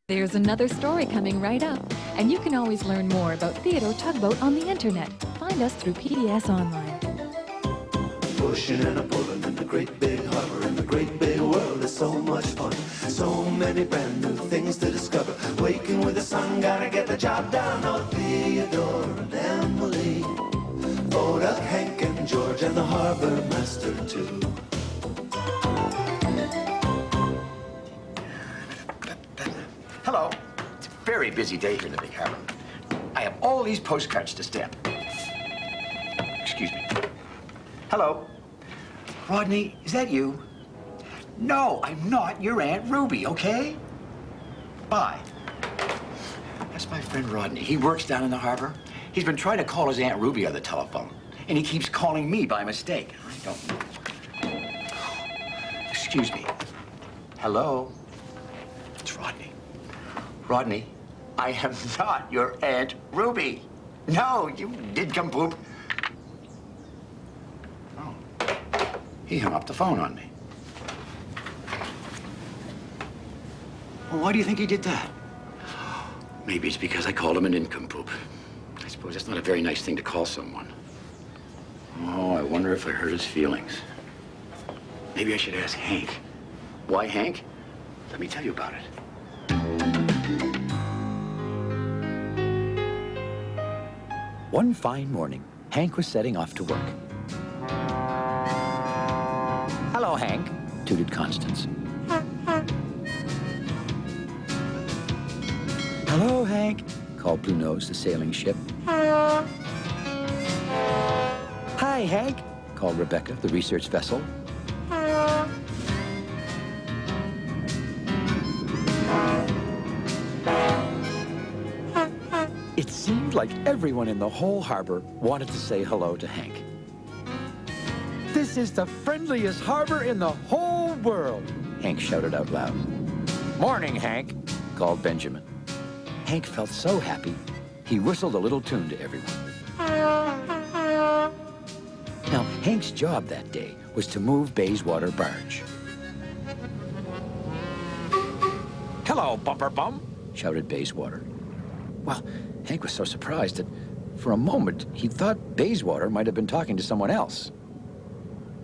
There's another story coming right up, and you can always learn more about Theodore Tugboat on the internet. Find us through PBS Online. Pushing and a pulling in the great big harbor, in the great big world is so much fun. So many brand new things to discover. Waking with the sun, gotta get the job done. Oh, Theodore and Emily, Bodak, Hank and George, and the harbor master too. Hello. It's a very busy day here in the Big Harbor. I have all these postcards to stamp. Excuse me. Hello. Rodney, is that you? No, I'm not your Aunt Ruby, okay? Bye. That's my friend Rodney. He works down in the harbor. He's been trying to call his Aunt Ruby on the telephone, and he keeps calling me by mistake. I don't know. Excuse me. Hello? It's Rodney. Rodney, I am not your Aunt Ruby. No, you did come poop. Oh. He hung up the phone on me. Well, why do you think he did that? Maybe it's because I called him an nincompoop. I suppose that's not a very nice thing to call someone. Oh, I wonder if I hurt his feelings. Maybe I should ask Hank. Why Hank? Let me tell you about it. One fine morning, Hank was setting off to work. Hello, Hank, tooted Constance. Hello, Hank, called Blue Nose, the sailing ship. Hi, Hank, called Rebecca, the research vessel. It seemed like everyone in the whole harbor wanted to say hello to Hank. This is the friendliest harbor in the whole world, Hank shouted out loud. Morning, Hank, called Benjamin. Hank felt so happy, he whistled a little tune to everyone. Now, Hank's job that day was to move Bayswater barge. Hello, Bumper Bum, shouted Bayswater. Well, Hank was so surprised that for a moment he thought Bayswater might have been talking to someone else.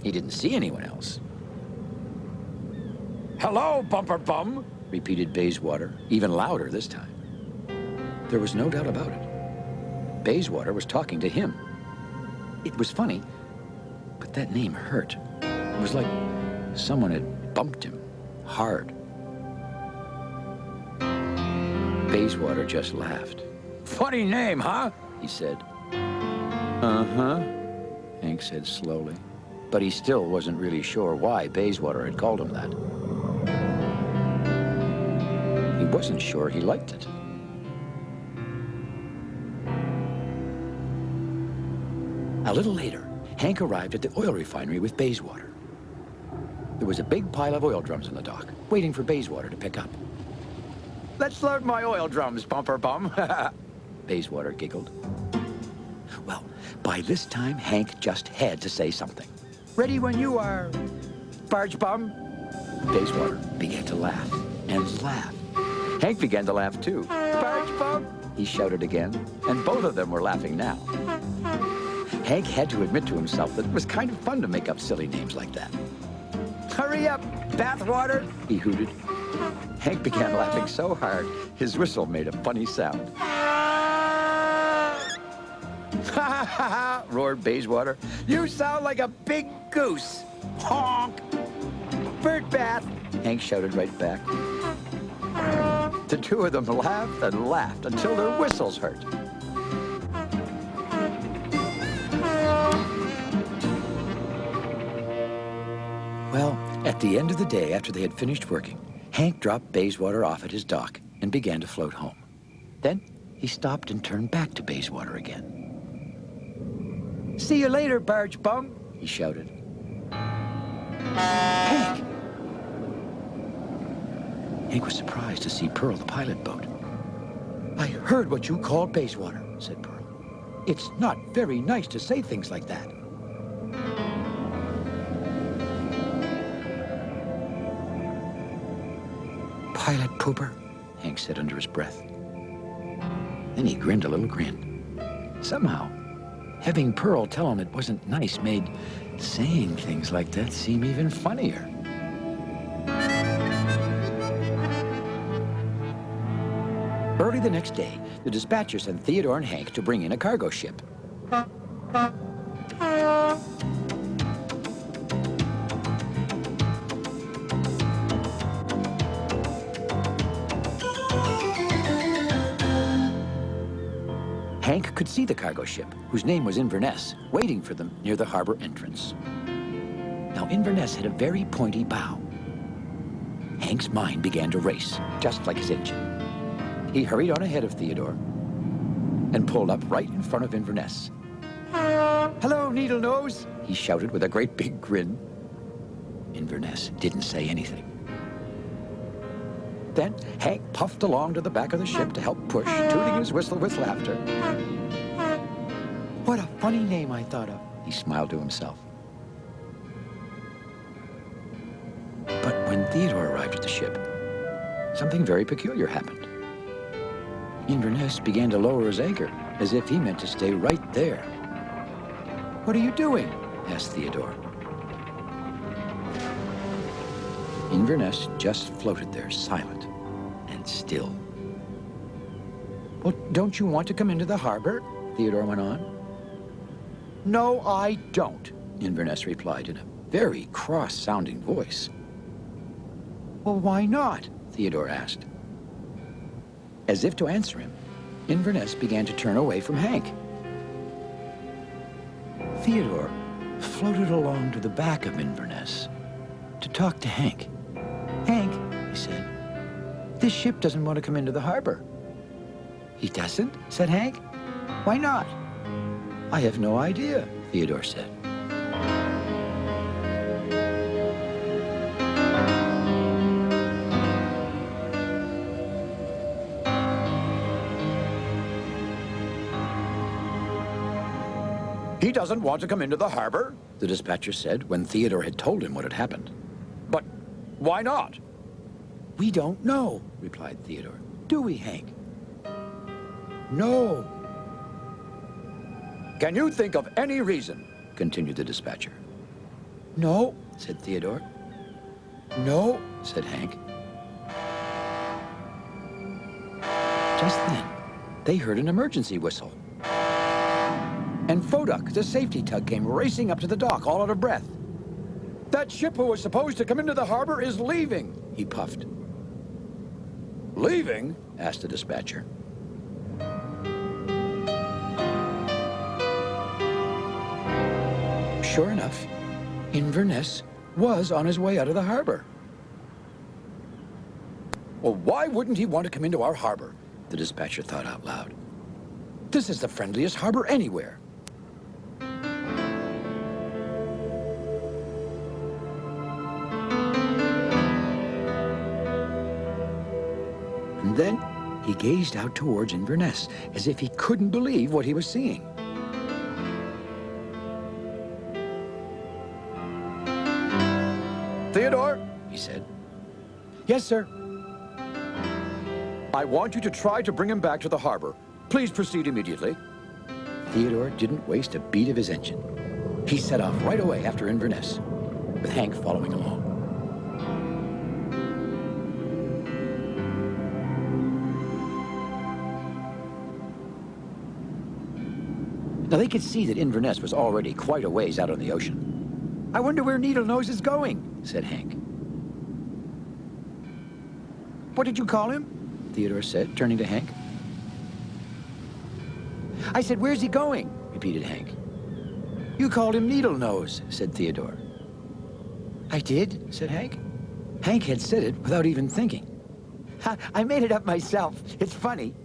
He didn't see anyone else. Hello, Bumper Bum, repeated Bayswater, even louder this time. There was no doubt about it. Bayswater was talking to him. It was funny, but that name hurt. It was like someone had bumped him hard. Bayswater just laughed. Funny name, huh? He said. Uh-huh, Hank said slowly. But he still wasn't really sure why Bayswater had called him that. He wasn't sure he liked it. A little later, Hank arrived at the oil refinery with Bayswater. There was a big pile of oil drums in the dock, waiting for Bayswater to pick up. Let's load my oil drums, Bumper Bum, Bayswater giggled. Well, by this time, Hank just had to say something. Ready when you are, Barge Bum. Bayswater began to laugh and laugh. Hank began to laugh too. Barge Bum, he shouted again, and both of them were laughing now. Hank had to admit to himself that it was kind of fun to make up silly names like that. Hurry up, Bathwater, he hooted. Hank began laughing so hard, his whistle made a funny sound. Ha ha ha, roared Bayswater. You sound like a big goose. Honk. Bird bath, Hank shouted right back. The two of them laughed and laughed until their whistles hurt. Well, at the end of the day, after they had finished working, Hank dropped Bayswater off at his dock and began to float home. Then he stopped and turned back to Bayswater again. See you later, Barge Bum, he shouted. Hank! Hank was surprised to see Pearl, the pilot boat. I heard what you called Bayswater, said Pearl. It's not very nice to say things like that. Pilot pooper, Hank said under his breath. Then he grinned a little grin. Somehow, having Pearl tell him it wasn't nice made saying things like that seem even funnier. Early the next day, the dispatcher sent Theodore and Hank to bring in a cargo ship. Hank could see the cargo ship, whose name was Inverness, waiting for them near the harbor entrance. Now, Inverness had a very pointy bow. Hank's mind began to race, just like his engine. He hurried on ahead of Theodore and pulled up right in front of Inverness. "Hello, Needle Nose," he shouted with a great big grin. Inverness didn't say anything. Then Hank puffed along to the back of the ship to help push, tooting his whistle with laughter. "What a funny name I thought of," he smiled to himself. But when Theodore arrived at the ship, something very peculiar happened. Inverness began to lower his anchor, as if he meant to stay right there. "What are you doing?" asked Theodore. Inverness just floated there, silent and still. "Well, don't you want to come into the harbor?" Theodore went on. "No, I don't," Inverness replied in a very cross-sounding voice. "Well, why not?" Theodore asked. As if to answer him, Inverness began to turn away from Hank. Theodore floated along to the back of Inverness to talk to Hank. "Hank," he said, "this ship doesn't want to come into the harbor." "He doesn't?" said Hank. "Why not?" "I have no idea," Theodore said. "He doesn't want to come into the harbor," the dispatcher said when Theodore had told him what had happened. "But why not?" "We don't know," replied Theodore. "Do we, Hank?" "No." "Can you think of any reason?" continued the dispatcher. "No," said Theodore. "No," said Hank. Just then, they heard an emergency whistle. And Foduck, the safety tug, came racing up to the dock, all out of breath. "That ship who was supposed to come into the harbor is leaving," he puffed. "Leaving?" asked the dispatcher. Sure enough, Inverness was on his way out of the harbor. "Well, why wouldn't he want to come into our harbor?" the dispatcher thought out loud. "This is the friendliest harbor anywhere." And then he gazed out towards Inverness as if he couldn't believe what he was seeing. "Theodore," he said. "Yes, sir." "I want you to try to bring him back to the harbor. Please proceed immediately." Theodore didn't waste a beat of his engine. He set off right away after Inverness, with Hank following along. Now, they could see that Inverness was already quite a ways out on the ocean. "I wonder where Needle Nose is going," said Hank. "What did you call him?" Theodore said, turning to Hank. "I said, where's he going?" repeated Hank. "You called him Needle Nose," said Theodore. "I did?" said Hank. Hank had said it without even thinking. "I made it up myself. It's funny."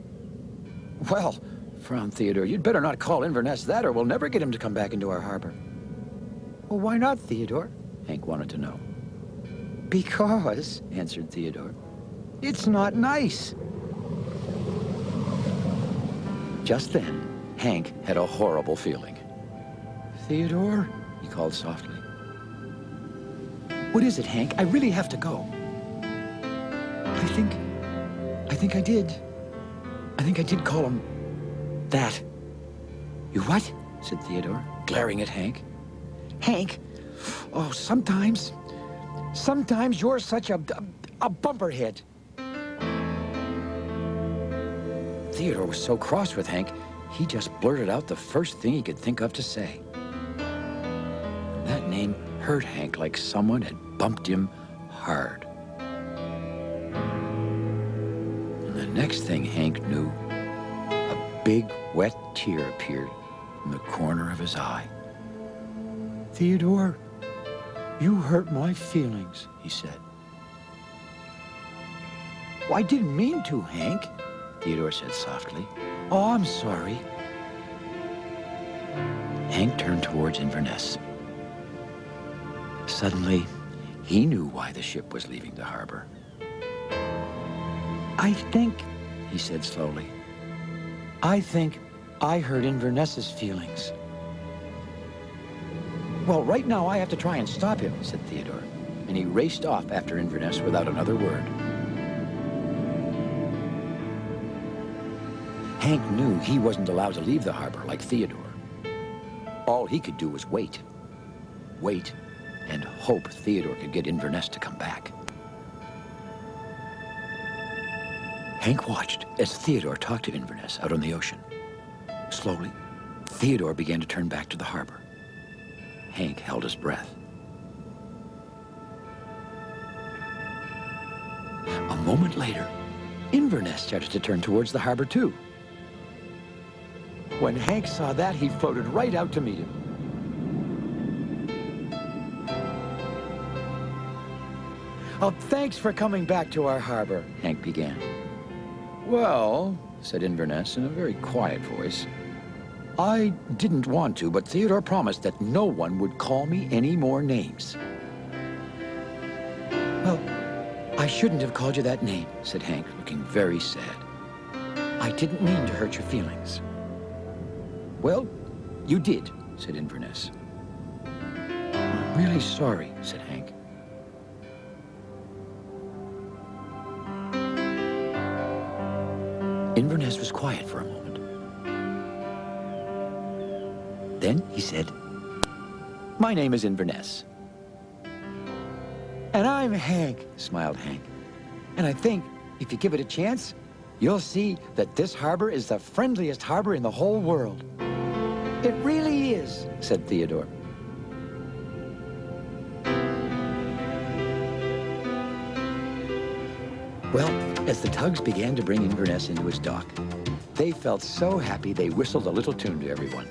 "Well," frowned Theodore, "you'd better not call Inverness that, or we'll never get him to come back into our harbor." "Well, why not, Theodore?" Hank wanted to know. "Because," answered Theodore, "it's not nice." Just then, Hank had a horrible feeling. "Theodore," he called softly. "What is it, Hank? I really have to go." I I think I did. I think I did call him that. You what? Said Theodore, glaring at Hank. Hank, oh, sometimes you're such a bumperhead. Theodore was so cross with Hank, he just blurted out the first thing he could think of to say. And that name hurt Hank like someone had bumped him hard. And the next thing Hank knew, a big, wet tear appeared in the corner of his eye. Theodore, you hurt my feelings, he said. Oh, I didn't mean to, Hank, Theodore said softly. Oh, I'm sorry. Hank turned towards Inverness. Suddenly, he knew why the ship was leaving the harbor. I think, he said slowly, I think I hurt Inverness's feelings. Well, right now I have to try and stop him, said Theodore, and he raced off after Inverness without another word. Hank knew he wasn't allowed to leave the harbor like Theodore. All he could do was wait. Wait and hope Theodore could get Inverness to come back. Hank watched as Theodore talked to Inverness out on the ocean. Slowly, Theodore began to turn back to the harbor. Hank held his breath. A moment later, Inverness started to turn towards the harbor too. When Hank saw that, he floated right out to meet him. Oh, thanks for coming back to our harbor, Hank began. Well, said Inverness in a very quiet voice, I didn't want to, but Theodore promised that no one would call me any more names. Well, I shouldn't have called you that name, said Hank, looking very sad. I didn't mean to hurt your feelings. Well, you did, said Inverness. I'm really sorry, said Hank. Inverness was quiet for a moment. Then he said, my name is Inverness. And I'm Hank, smiled Hank. And I think if you give it a chance, you'll see that this harbor is the friendliest harbor in the whole world. It really is, said Theodore. Well, as the tugs began to bring Inverness into his dock, they felt so happy they whistled a little tune to everyone.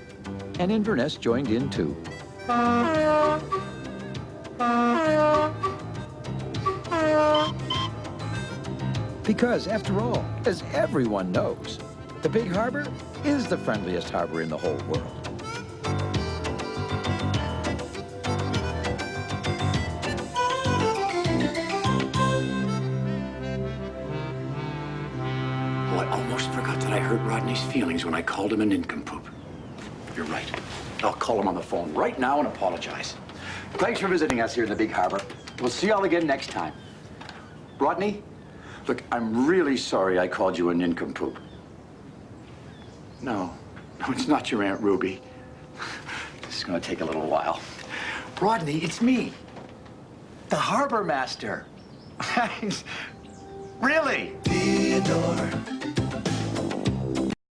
And Inverness joined in too. Because, after all, as everyone knows, the big harbor is the friendliest harbor in the whole world. Oh, I almost forgot that I hurt Rodney's feelings when I called him a nincompoop. You're right. I'll call him on the phone right now and apologize. Thanks for visiting us here in the big harbor. We'll see y'all again next time. Rodney, look, I'm really sorry I called you a nincompoop. No, it's not your Aunt Ruby. This is going to take a little while. Rodney, it's me, the harbor master. Really? Theodore.